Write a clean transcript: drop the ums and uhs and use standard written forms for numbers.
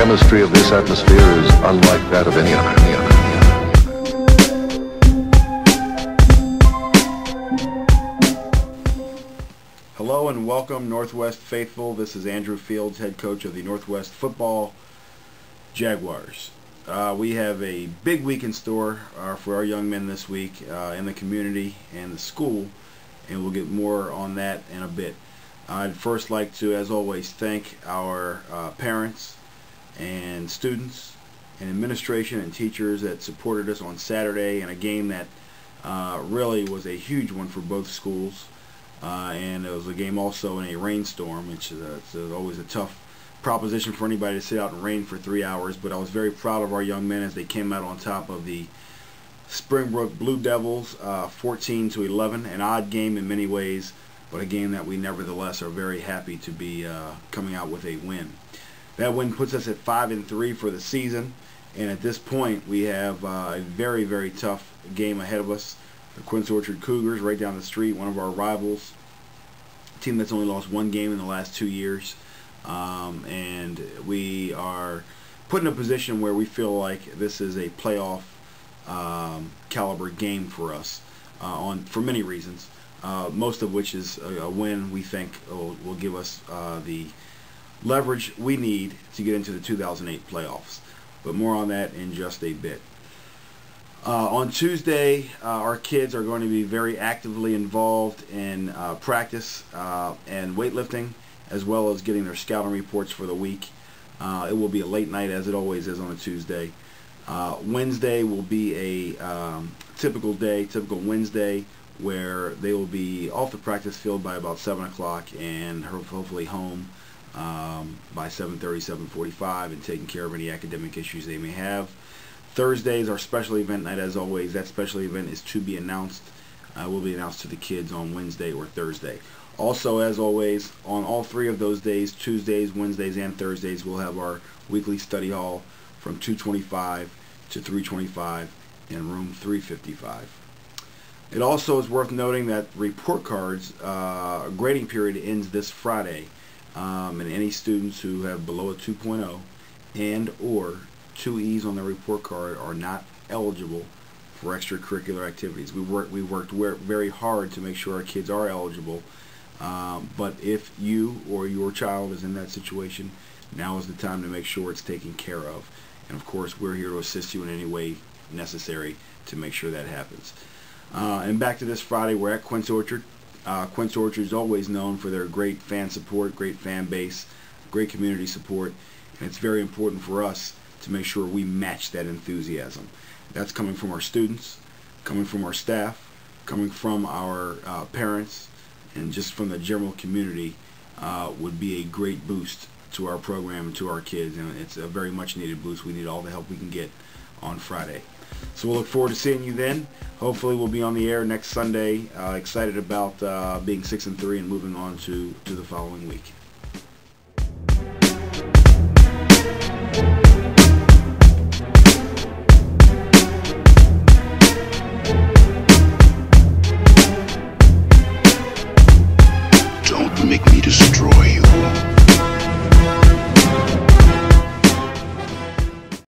chemistry of this atmosphere is unlike that of any other. Hello and welcome, Northwest faithful. This is Andrew Fields, head coach of the Northwest football Jaguars. We have a big week in store for our young men this week in the community and the school, and we'll get more on that in a bit. I'd first like to, as always, thank our parents and students and administration and teachers that supported us on Saturday in a game that really was a huge one for both schools. And it was a game also in a rainstorm, which is always a tough proposition for anybody to sit out in rain for 3 hours. But I was very proud of our young men as they came out on top of the Springbrook Blue Devils, 14-11. An odd game in many ways, but a game that we nevertheless are very happy to be coming out with a win. That win puts us at 5-3 for the season, and at this point we have a very, very tough game ahead of us. The Quince Orchard Cougars, right down the street, one of our rivals, a team that's only lost one game in the last 2 years. And we are put in a position where we feel like this is a playoff caliber game for us for many reasons, most of which is a win we think will give us the leverage we need to get into the 2008 playoffs. But more on that in just a bit. On Tuesday, our kids are going to be very actively involved in practice and weightlifting, as well as getting their scouting reports for the week. It will be a late night, as it always is on a Tuesday. Wednesday will be a typical Wednesday, where they will be off the practice field by about 7 o'clock and hopefully home by 7:30, 7:45, and taking care of any academic issues they may have. Thursday is our special event night, as always. That special event is to be announced. Will be announced to the kids on Wednesday or Thursday. Also, as always, on all three of those days, Tuesdays, Wednesdays, and Thursdays, we'll have our weekly study hall from 2:25 to 3:25 in room 355. It also is worth noting that report cards grading period ends this Friday, and any students who have below a 2.0 and or 2 E's on their report card are not eligible for extracurricular activities. We worked very hard to make sure our kids are eligible, but if you or your child is in that situation, now is the time to make sure it's taken care of. And of course, we're here to assist you in any way necessary to make sure that happens. And back to this Friday, we're at Quince Orchard. Quince Orchard is always known for their great fan support, great fan base, great community support, and it's very important for us to make sure we match that enthusiasm. That's coming from our students, coming from our staff, coming from our parents, and just from the general community would be a great boost to our program and to our kids, and it's a very much needed boost. We need all the help we can get on Friday. So we'll look forward to seeing you then. Hopefully we'll be on the air next Sunday. Excited about being 6-3 and moving on to the following week.